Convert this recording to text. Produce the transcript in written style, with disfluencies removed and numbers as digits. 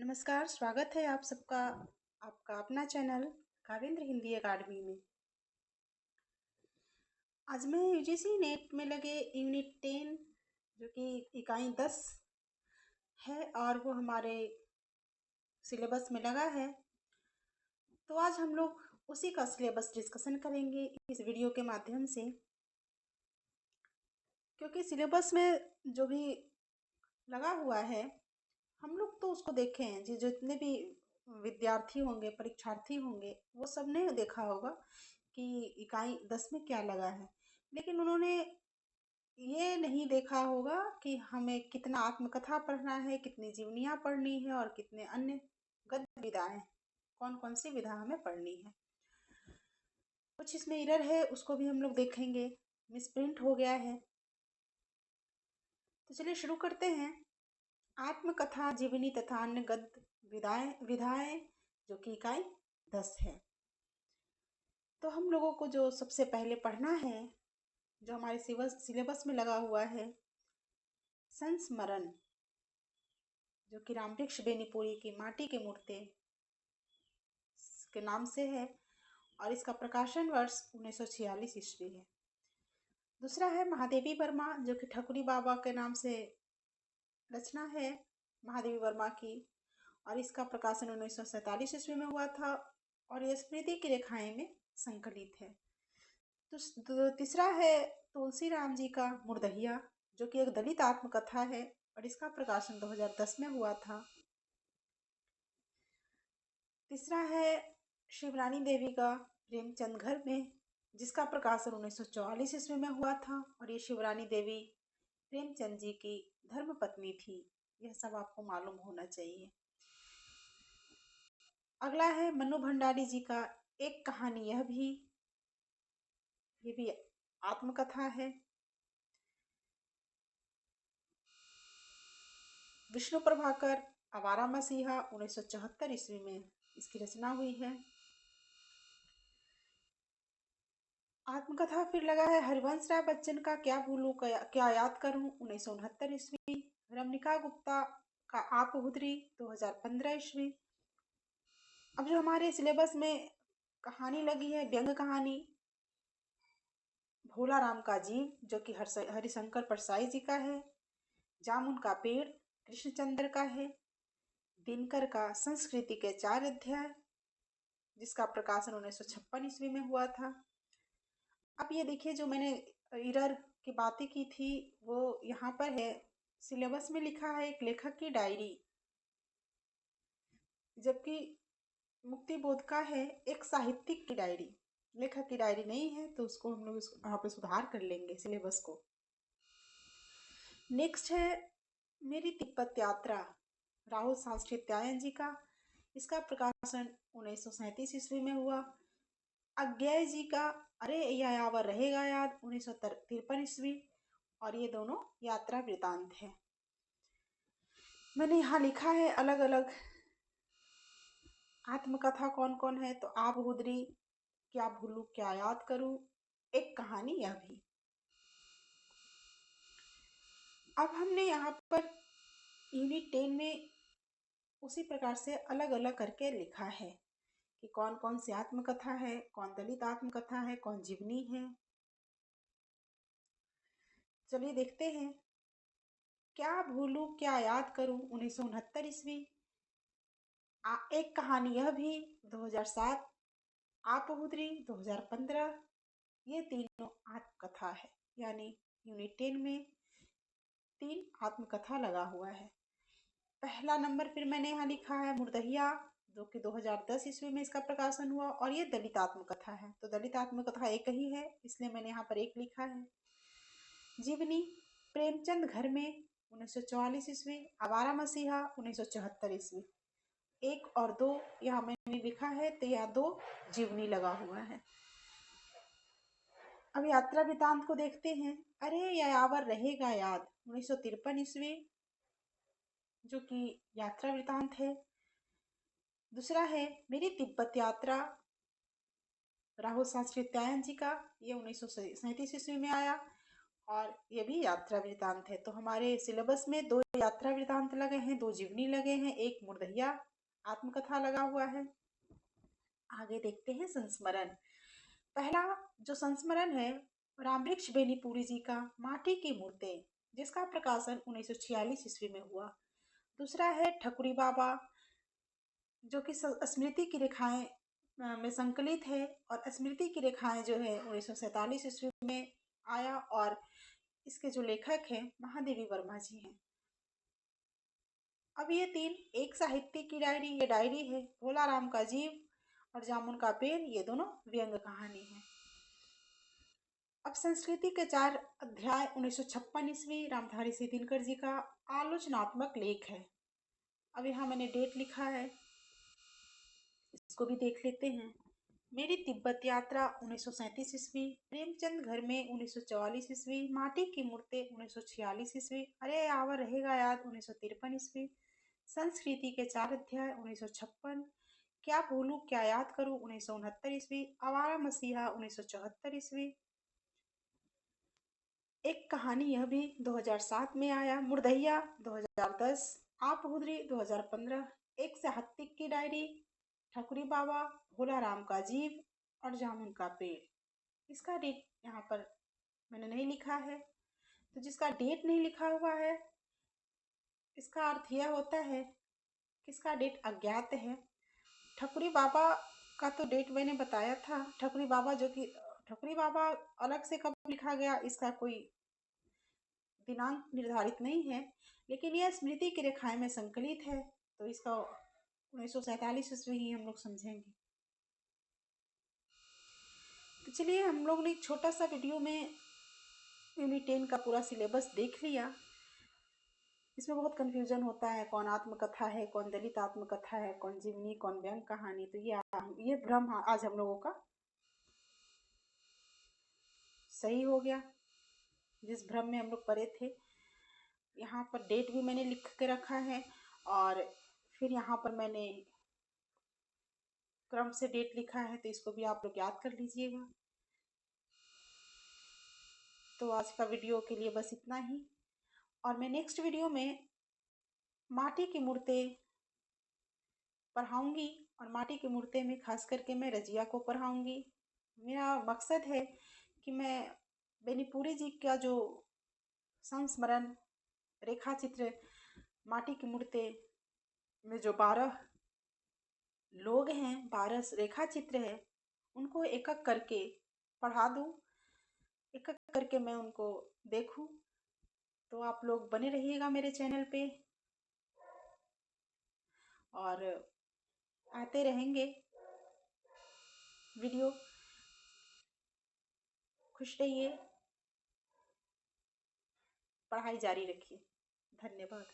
नमस्कार, स्वागत है आप सबका आपका अपना चैनल कावेंद्र हिंदी अकादमी में। आज मैं यूजीसी नेट में लगे यूनिट 10 जो कि इकाई 10 है और वो हमारे सिलेबस में लगा है। तो आज हम लोग उसी का सिलेबस डिस्कशन करेंगे इस वीडियो के माध्यम से, क्योंकि सिलेबस में जो भी लगा हुआ है हम लोग तो उसको देखे हैं। जी जितने भी विद्यार्थी होंगे, परीक्षार्थी होंगे, वो सब ने देखा होगा कि इकाई 10 में क्या लगा है, लेकिन उन्होंने ये नहीं देखा होगा कि हमें कितना आत्मकथा पढ़ना है, कितनी जीवनियाँ पढ़नी है और कितने अन्य गद्य विधाएं, कौन कौन सी विधा हमें पढ़नी है। कुछ इसमें एरर है, उसको भी हम लोग देखेंगे, मिसप्रिंट हो गया है। तो चलिए शुरू करते हैं। आत्मकथा, जीवनी तथा अन्य गद्य विधाएं जो कि इकाई 10 है। तो हम लोगों को जो सबसे पहले पढ़ना है, जो हमारे सिलेबस में लगा हुआ है, संस्मरण, जो कि रामवृक्ष बेनीपुरी की माटी के मूर्ते के नाम से है और इसका प्रकाशन वर्ष 1946 ईस्वी है। दूसरा है महादेवी वर्मा, जो कि ठकुरी बाबा के नाम से रचना है महादेवी वर्मा की, और इसका प्रकाशन 1947 ईस्वी में हुआ था और यह स्मृति की रेखाएं में संकलित है। तीसरा है तुलसी राम जी का मुर्दहिया, जो कि एक दलित आत्मकथा है और इसका प्रकाशन 2010 में हुआ था। तीसरा है शिवरानी देवी का प्रेमचंद घर में, जिसका प्रकाशन 1944 ईस्वी में हुआ था और ये शिवरानी देवी प्रेमचंद जी की धर्मपत्नी थी। यह सब आपको मालूम होना चाहिए। अगला है मनु भंडारी जी का एक कहानी यह भी, ये भी आत्मकथा है। विष्णु प्रभाकर आवारा मसीहा 1974 ईस्वी में इसकी रचना हुई है। आत्मकथा फिर लगा है हरिवंश राय बच्चन का क्या भूलूं क्या याद करूं 1969 ईस्वी। रमनिका गुप्ता का आप हुदरी 2015 ईस्वी। अब जो हमारे सिलेबस में कहानी लगी है, व्यंग कहानी, भोला राम का जीव, जो कि हरिशंकर परसाई जी का है। जामुन का पेड़ कृष्णचंद्र का है। दिनकर का संस्कृति के 4 अध्याय, जिसका प्रकाशन 1956 ईस्वी में हुआ था। अब ये देखिए, जो मैंने एरर की बातें की थी वो यहाँ पर है। सिलेबस में लिखा है एक लेखक की डायरी, जबकि मुक्ति बोध का है एक साहित्यिक की डायरी। लेखक की डायरी नहीं है, तो उसको हम लोग यहाँ पे सुधार कर लेंगे सिलेबस को। नेक्स्ट है मेरी तिब्बत यात्रा, राहुल सांस्कृत्यायन जी का। इसका प्रकाशन 1937 ईस्वी में हुआ। अज्ञेय जी का अरे यह यावर रहेगा याद 1953 ईस्वी, और ये दोनों यात्रा वृतांत है। मैंने यहाँ लिखा है अलग अलग आत्मकथा कौन कौन है, तो आप हुदरी, क्या भूलूं क्या याद करूं, एक कहानी यह भी। अब हमने यहाँ पर यूनिट 10 में उसी प्रकार से अलग अलग करके लिखा है कि कौन कौन सी आत्मकथा है, कौन दलित आत्मकथा है, कौन जीवनी है। चलिए देखते हैं। क्या भूलूं क्या याद करूं 1969 ईस्वी। एक कहानी यह भी 2007, आप हुदरी 2015। ये तीनों आत्मकथा है, यानी यूनिट 10 में 3 आत्मकथा लगा हुआ है। पहला नंबर फिर मैंने यहाँ लिखा है मुर्दहिया, जो कि 2010 ईस्वी में इसका प्रकाशन हुआ और ये दलित आत्मकथा है। तो दलित आत्मकथा एक ही है, इसलिए मैंने यहाँ पर एक लिखा है। जीवनी प्रेमचंद घर में 1944 ईस्वी, आवारा मसीहा 1974 ईस्वी। 1 और 2 यहाँ मैंने लिखा है, तो यह 2 जीवनी लगा हुआ है। अब यात्रा वृतांत को देखते हैं। अरे यावर रहेगा याद 1953 ईस्वी, जो कि यात्रा वृतांत है। दूसरा है मेरी तिब्बत यात्रा, राहुल सांस्कृत्यायन जी का, ये 1937 ईस्वी में आया और ये भी यात्रा वृतांत है। तो हमारे सिलेबस में 2 यात्रा वृतांत लगे हैं, 2 जीवनी लगे हैं, 1 मुर्दहिया आत्मकथा लगा हुआ है। आगे देखते हैं संस्मरण। पहला जो संस्मरण है, रामवृक्ष बेनीपुरी जी का माटी की मूर्तें, जिसका प्रकाशन 1946 ईस्वी में हुआ। दूसरा है ठकुरी बाबा, जो कि स्मृति की रेखाएं में संकलित है, और स्मृति की रेखाएं जो है 1947 ईस्वी में आया, और इसके जो लेखक हैं महादेवी वर्मा जी हैं। अब ये 3, एक साहित्य की डायरी, ये डायरी है। भोला राम का जीव और जामुन का पेड़, ये दोनों व्यंग कहानी है। अब संस्कृति के 4 अध्याय 1956 ईस्वी रामधारी सिंह दिनकर जी का आलोचनात्मक लेख है। अब यहाँ मैंने डेट लिखा है, इसको भी देख लेते हैं। मेरी तिब्बत यात्रा 1937 ईस्वी, प्रेमचंद घर में 1944 ईस्वी, माटी की मूर्तें 1946 ईस्वी, अरे आवर रहेगा याद 1953 ईस्वी, संस्कृति के 4 अध्याय 1956, क्या भूलूं क्या याद करूं 1969 ईस्वी, आवारा मसीहा 1974 ईस्वी। एक कहानी यह भी 2007 में आया, मुर्दहिया 2010, आप हुदरी 2015, एक साहित्यिक की डायरी, ठकुरी बाबा, भोला राम का जीव और जामुन का पेड़। इसका डेट यहाँ पर मैंने नहीं लिखा है, तो जिसका डेट नहीं लिखा हुआ है, इसका अर्थ यह होता है कि इसका डेट अज्ञात है। ठकुरी बाबा का तो डेट मैंने बताया था, ठकुरी बाबा जो कि ठकुरी बाबा अलग से कब लिखा गया, इसका कोई दिनांक निर्धारित नहीं है, लेकिन यह स्मृति की रेखाएं में संकलित है, तो इसका 1947 ईस्वी ही हम लोग समझेंगे। तो चलिए, हम लोग ने एक छोटा सा वीडियो में यूनिट 10 का पूरा सिलेबस देख लिया। इसमें बहुत कंफ्यूजन होता है, कौन आत्मकथा है, कौन दलित आत्मकथा है, कौन जीवनी, कौन व्यंग कहानी। तो ये भ्रम आज हम लोगों का सही हो गया, जिस भ्रम में हम लोग पड़े थे। यहाँ पर डेट भी मैंने लिख के रखा है, और फिर यहाँ पर मैंने क्रम से डेट लिखा है, तो इसको भी आप लोग याद कर लीजिएगा। तो आज का वीडियो के लिए बस इतना ही, और मैं नेक्स्ट वीडियो में माटी की मूर्तें पढ़ाऊंगी, और माटी की मूर्तें में खास करके मैं रजिया को पढ़ाऊंगी। मेरा मकसद है कि मैं बेनीपुरी जी का जो संस्मरण रेखा चित्र माटी की मूर्तें में जो 12 लोग हैं, 12 रेखा चित्र है, उनको एक एक करके पढ़ा दूं, एक एक करके मैं उनको देखूं। तो आप लोग बने रहिएगा मेरे चैनल पे, और आते रहेंगे वीडियो। खुश रहिए, पढ़ाई जारी रखिए। धन्यवाद।